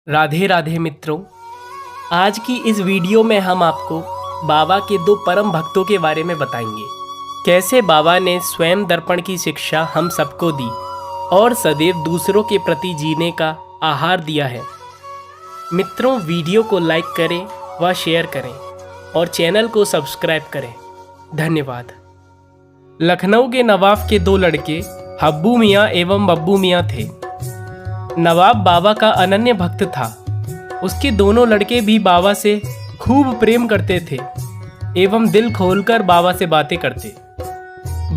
राधे राधे मित्रों। आज की इस वीडियो में हम आपको बाबा के दो परम भक्तों के बारे में बताएंगे। कैसे बाबा ने स्वयं दर्पण की शिक्षा हम सबको दी और सदैव दूसरों के प्रति जीने का आहार दिया है। मित्रों, वीडियो को लाइक करें व शेयर करें और चैनल को सब्सक्राइब करें। धन्यवाद। लखनऊ के नवाब के दो लड़के हब्बू मियाँ एवं बब्बू मियाँ थे। नवाब बाबा का अनन्य भक्त था। उसके दोनों लड़के भी बाबा से खूब प्रेम करते थे एवं दिल खोलकर बाबा से बातें करते।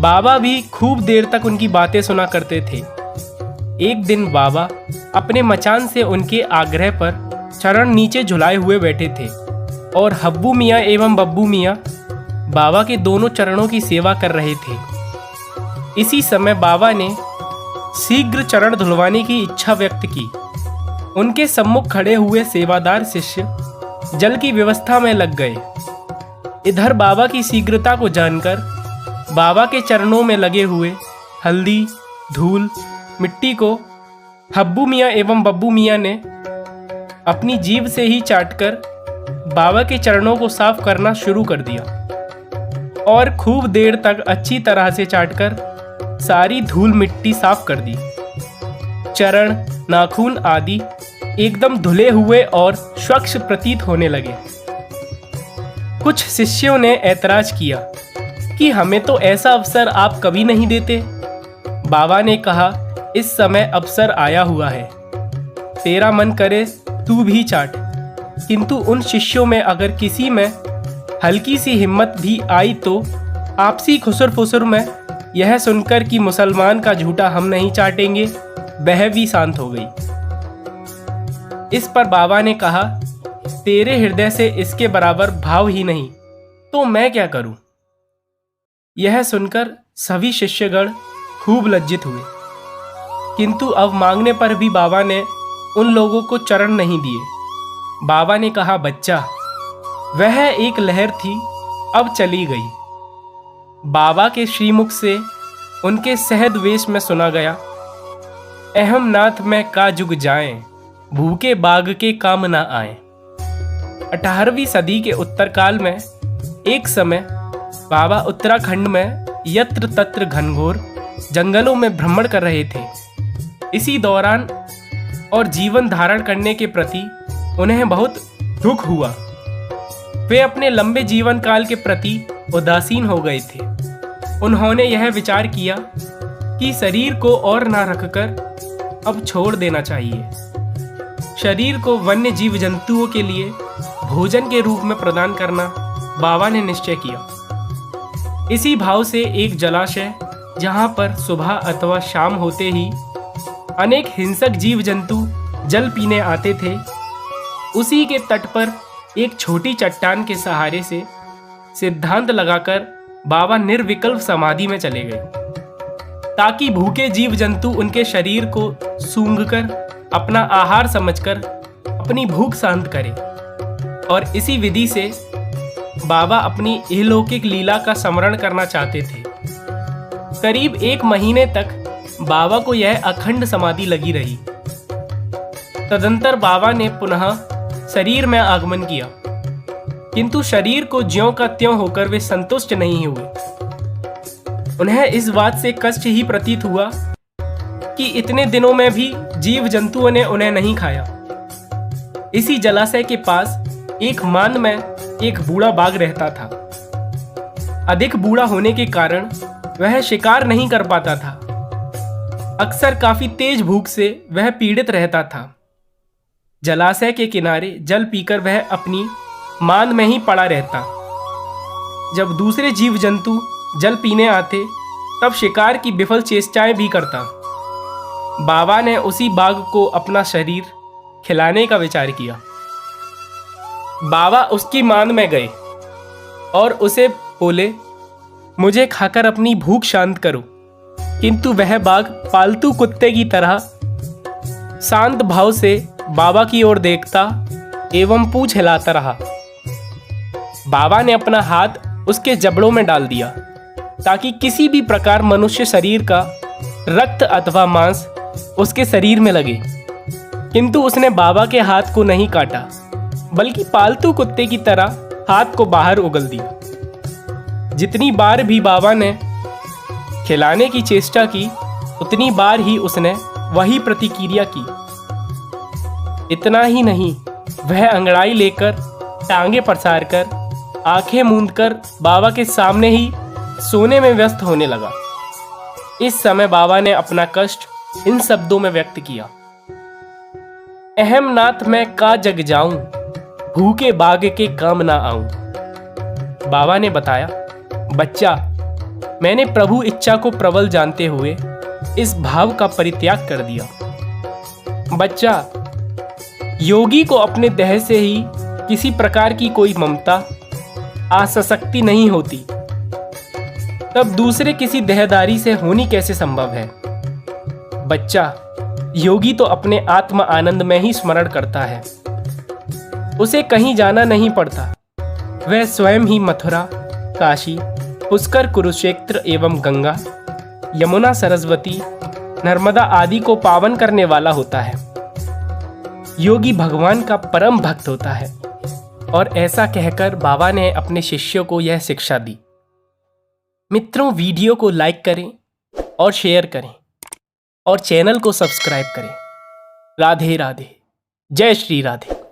बाबा भी खूब देर तक उनकी बातें सुना करते थे। एक दिन बाबा अपने मचान से उनके आग्रह पर चरण नीचे झुलाए हुए बैठे थे और हब्बू मियाँ एवं बब्बू मियाँ बाबा के दोनों चरणों की सेवा कर रहे थे। इसी समय बाबा ने शीघ्र चरण धुलवाने की इच्छा व्यक्त की। उनके सम्मुख खड़े हुए सेवादार शिष्य जल की व्यवस्था में लग गए। इधर बाबा की शीघ्रता को जानकर बाबा के चरणों में लगे हुए हल्दी, धूल, मिट्टी को हब्बू मियाँ एवं बब्बू मियाँ ने अपनी जीभ से ही चाटकर बाबा के चरणों को साफ करना शुरू कर दिया और खूब देर तक अच्छी तरह से चाटकर सारी धूल मिट्टी साफ कर दी। चरण, नाखून आदि एकदम धुले हुए और स्वच्छ प्रतीत होने लगे। कुछ शिष्यों ने ऐतराज किया कि हमें तो ऐसा अवसर आप कभी नहीं देते। बाबा ने कहा, इस समय अवसर आया हुआ है, तेरा मन करे तू भी चाट। किंतु उन शिष्यों में अगर किसी में हल्की सी हिम्मत भी आई तो आपसी खुसर फुसर में यह सुनकर कि मुसलमान का झूठा हम नहीं चाटेंगे, वह भी शांत हो गई। इस पर बाबा ने कहा, तेरे हृदय से इसके बराबर भाव ही नहीं तो मैं क्या करूं। यह सुनकर सभी शिष्यगण खूब लज्जित हुए। किंतु अब मांगने पर भी बाबा ने उन लोगों को चरण नहीं दिए। बाबा ने कहा, बच्चा, वह एक लहर थी, अब चली गई। बाबा के श्रीमुख से उनके सहज वेश में सुना गया, अहम नाथ में का जुग जाएं, भूखे बाग के काम ना आए। 18वीं सदी के उत्तरकाल में एक समय बाबा उत्तराखंड में यत्र तत्र घनघोर जंगलों में भ्रमण कर रहे थे। इसी दौरान और जीवन धारण करने के प्रति उन्हें बहुत दुख हुआ। वे अपने लंबे जीवन काल के प्रति उदासीन हो गए थे। उन्होंने यह विचार किया कि शरीर को और ना रखकर अब छोड़ देना चाहिए। शरीर को वन्य जीव जंतुओं के लिए भोजन के रूप में प्रदान करना बाबा ने निश्चय किया। इसी भाव से एक जलाशय, जहां पर सुबह अथवा शाम होते ही अनेक हिंसक जीव जंतु जल पीने आते थे, उसी के तट पर एक छोटी चट्टान के सहारे से सिद्धांत लगाकर बाबा निर्विकल्प समाधि में चले गए, ताकि भूखे जीव जंतु उनके शरीर को सूंघकर अपना आहार समझकर अपनी भूख शांत करें। और इसी विधि से बाबा अपनी इहलौकिक लीला का स्मरण करना चाहते थे। करीब 1 महीने तक बाबा को यह अखंड समाधि लगी रही। तदंतर बाबा ने पुनः शरीर में आगमन किया, किंतु शरीर को ज्यों का त्यों होकर वे संतुष्ट नहीं हुए। उन्हें इस बात से कष्ट ही प्रतीत हुआ कि इतने दिनों में भी जीव जंतुओं ने उन्हें नहीं खाया। इसी जलाशय के पास एक मान में एक बूढ़ा बाघ रहता था। अधिक बूढ़ा होने के कारण वह शिकार नहीं कर पाता था। अक्सर काफी तेज भूख से वह पीड़ित रहता था। जलाशय के किनारे जल पीकर वह अपनी मान में ही पड़ा रहता। जब दूसरे जीव जंतु जल पीने आते तब शिकार की विफल चेष्टाएं भी करता। बाबा ने उसी बाघ को अपना शरीर खिलाने का विचार किया। बाबा उसकी मान में गए और उसे बोले, मुझे खाकर अपनी भूख शांत करो। किंतु वह बाघ पालतू कुत्ते की तरह शांत भाव से बाबा की ओर देखता एवं पूंछ हिलाता रहा। बाबा ने अपना हाथ उसके जबड़ों में डाल दिया, ताकि किसी भी प्रकार मनुष्य शरीर का रक्त अथवा मांस उसके शरीर में लगे। किंतु उसने बाबा के हाथ को नहीं काटा, बल्कि पालतू कुत्ते की तरह हाथ को बाहर उगल दिया। जितनी बार भी बाबा ने खिलाने की चेष्टा की, उतनी बार ही उसने वही प्रतिक्रिया की। इतना ही नहीं, वह अंगड़ाई लेकर, टांगे पसार कर, आंखें मूंदकर बाबा के सामने ही सोने में व्यस्त होने लगा। इस समय बाबा ने अपना कष्ट इन शब्दों में व्यक्त किया। अहम नाथ मैं का जग जाऊं, भूखे बाग के काम ना आऊं। बाबा ने बताया, बच्चा, मैंने प्रभु इच्छा को प्रबल जानते हुए इस भाव का परित्याग कर दिया। बच्चा, योगी को अपने देह से ही किसी प्रकार की कोई ममता, आसक्ति नहीं होती, तब दूसरे किसी देहदारी से होनी कैसे संभव है। बच्चा, योगी तो अपने आत्म आनंद में ही स्मरण करता है, उसे कहीं जाना नहीं पड़ता। वह स्वयं ही मथुरा, काशी, पुष्कर, कुरुक्षेत्र एवं गंगा, यमुना, सरस्वती, नर्मदा आदि को पावन करने वाला होता है। योगी भगवान का परम भक्त होता है। और ऐसा कहकर बाबा ने अपने शिष्यों को यह शिक्षा दी। मित्रों, वीडियो को लाइक करें और शेयर करें और चैनल को सब्सक्राइब करें। राधे राधे। जय श्री राधे।